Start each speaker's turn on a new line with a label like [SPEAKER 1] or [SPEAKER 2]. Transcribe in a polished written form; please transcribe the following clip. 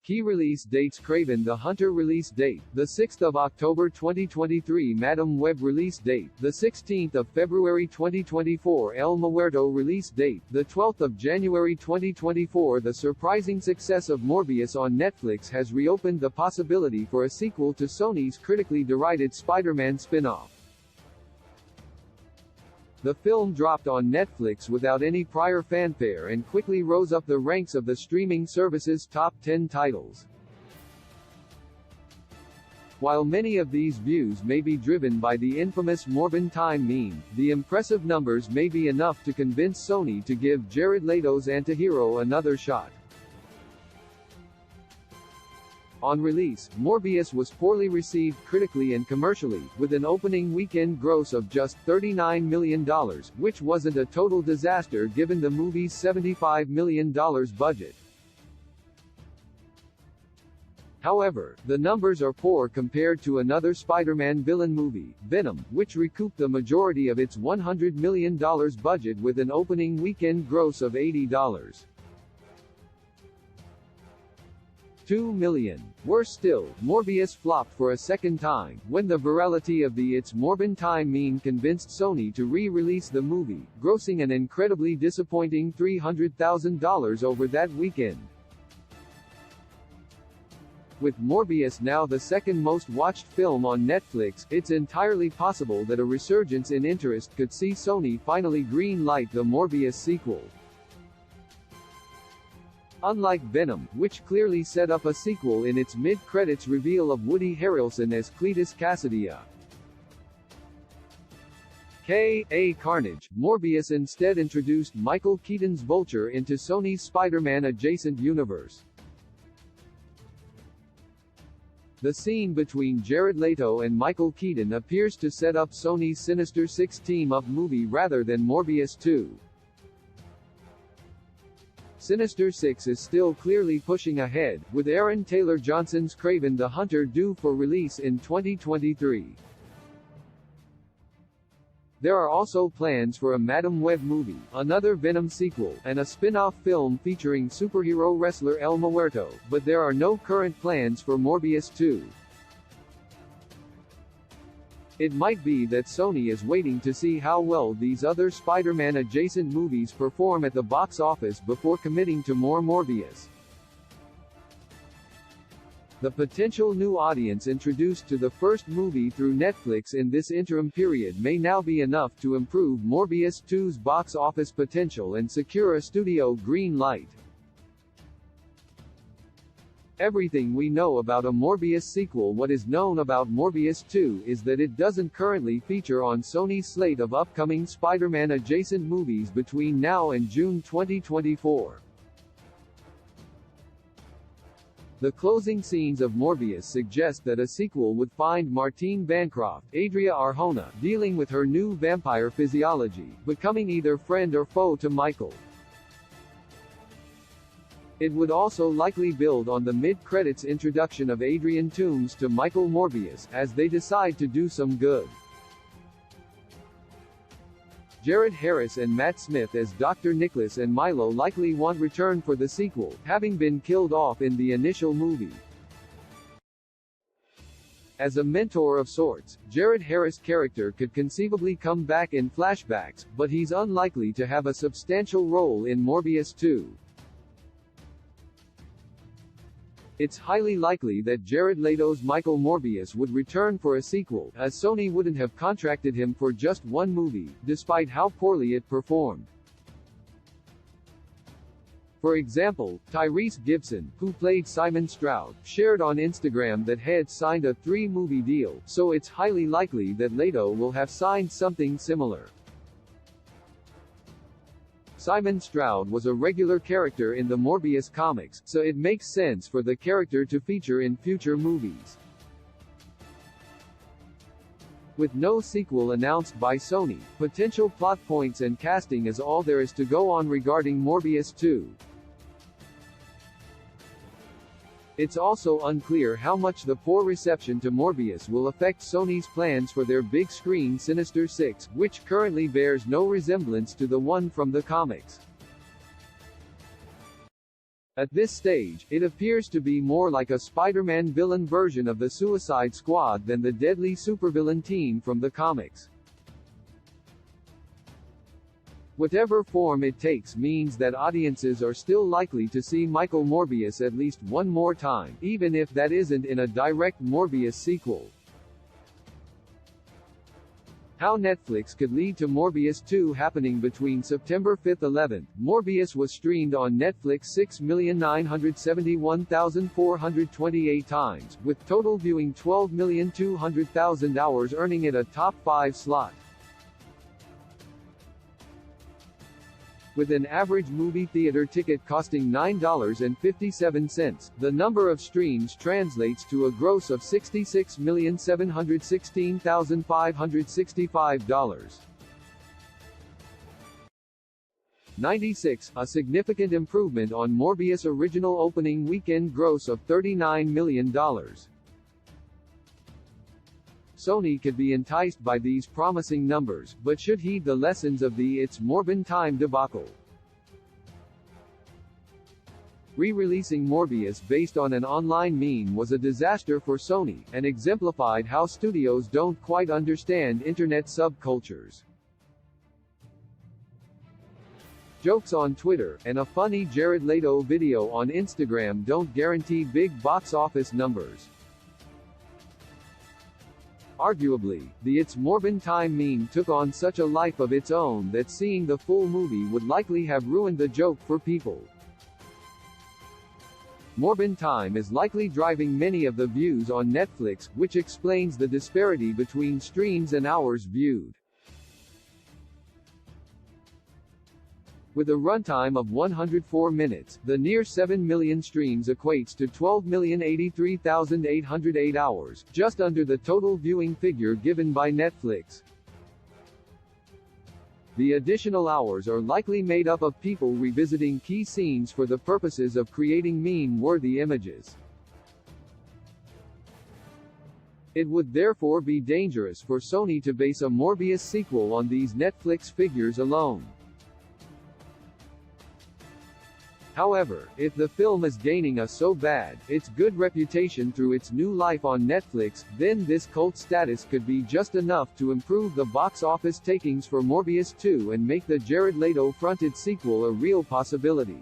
[SPEAKER 1] Key release dates: Kraven the Hunter release date, the 6th of October 2023. Madam Web release date, the 16th of February 2024. El Muerto release date, the 12th of January 2024. The surprising success of Morbius on Netflix has reopened the possibility for a sequel to Sony's critically derided Spider-Man spin-off. The film dropped on Netflix without any prior fanfare and quickly rose up the ranks of the streaming service's top 10 titles. While many of these views may be driven by the infamous Morbin Time meme, the impressive numbers may be enough to convince Sony to give Jared Leto's antihero another shot. On release, Morbius was poorly received critically and commercially, with an opening weekend gross of just $39 million, which wasn't a total disaster given the movie's $75 million budget. However, the numbers are poor compared to another Spider-Man villain movie, Venom, which recouped the majority of its $100 million budget with an opening weekend gross of $80. 2 million. Worse still, Morbius flopped for a second time, when the virality of the It's Morbin Time meme convinced Sony to re-release the movie, grossing an incredibly disappointing $300,000 over that weekend. With Morbius now the second most watched film on Netflix, it's entirely possible that a resurgence in interest could see Sony finally green-light the Morbius sequel. Unlike Venom, which clearly set up a sequel in its mid-credits reveal of Woody Harrelson as Cletus Kasady, aka Carnage, Morbius instead introduced Michael Keaton's Vulture into Sony's Spider-Man adjacent universe. The scene between Jared Leto and Michael Keaton appears to set up Sony's Sinister Six team-up movie rather than Morbius 2. Sinister Six is still clearly pushing ahead, with Aaron Taylor Johnson's Kraven the Hunter due for release in 2023. There are also plans for a Madam Web movie, another Venom sequel, and a spin-off film featuring superhero wrestler El Muerto, but there are no current plans for Morbius 2. It might be that Sony is waiting to see how well these other Spider-Man adjacent movies perform at the box office before committing to more Morbius. The potential new audience introduced to the first movie through Netflix in this interim period may now be enough to improve Morbius 2's box office potential and secure a studio green light. Everything we know about a Morbius sequel. What is known about Morbius 2 is that it doesn't currently feature on Sony's slate of upcoming Spider-Man adjacent movies between now and June 2024. The closing scenes of Morbius suggest that a sequel would find Martine Bancroft, Adria Arjona, dealing with her new vampire physiology, becoming either friend or foe to Michael. It would also likely build on the mid-credits introduction of Adrian Toomes to Michael Morbius, as they decide to do some good. Jared Harris and Matt Smith as Dr. Nicholas and Milo likely won't return for the sequel, having been killed off in the initial movie. As a mentor of sorts, Jared Harris' character could conceivably come back in flashbacks, but he's unlikely to have a substantial role in Morbius 2. It's highly likely that Jared Leto's Michael Morbius would return for a sequel, as Sony wouldn't have contracted him for just one movie, despite how poorly it performed. For example, Tyrese Gibson, who played Simon Stroud, shared on Instagram that he had signed a 3-movie deal, so it's highly likely that Leto will have signed something similar. Simon Stroud was a regular character in the Morbius comics, so it makes sense for the character to feature in future movies. With no sequel announced by Sony, potential plot points and casting is all there is to go on regarding Morbius 2. It's also unclear how much the poor reception to Morbius will affect Sony's plans for their big-screen Sinister Six, which currently bears no resemblance to the one from the comics. At this stage, it appears to be more like a Spider-Man villain version of the Suicide Squad than the deadly supervillain team from the comics. Whatever form it takes means that audiences are still likely to see Michael Morbius at least one more time, even if that isn't in a direct Morbius sequel. How Netflix could lead to Morbius 2 happening between September 5-11. Morbius was streamed on Netflix 6,971,428 times, with total viewing 12,200,000 hours, earning it a top 5 slot. With an average movie theater ticket costing $9.57, the number of streams translates to a gross of $66,716,565. 96, a significant improvement on Morbius' original opening weekend gross of $39 million. Sony could be enticed by these promising numbers, but should heed the lessons of the It's Morbin Time debacle. Re-releasing Morbius based on an online meme was a disaster for Sony, and exemplified how studios don't quite understand internet subcultures. Jokes on Twitter, and a funny Jared Leto video on Instagram don't guarantee big box office numbers. Arguably, the It's Morbin Time meme took on such a life of its own that seeing the full movie would likely have ruined the joke for people. Morbin Time is likely driving many of the views on Netflix, which explains the disparity between streams and hours viewed. With a runtime of 104 minutes, the near 7 million streams equates to 12,083,808 hours, just under the total viewing figure given by Netflix. The additional hours are likely made up of people revisiting key scenes for the purposes of creating meme-worthy images. It would therefore be dangerous for Sony to base a Morbius sequel on these Netflix figures alone. However, if the film is gaining a so bad, its good reputation through its new life on Netflix, then this cult status could be just enough to improve the box office takings for Morbius 2 and make the Jared Leto-fronted sequel a real possibility.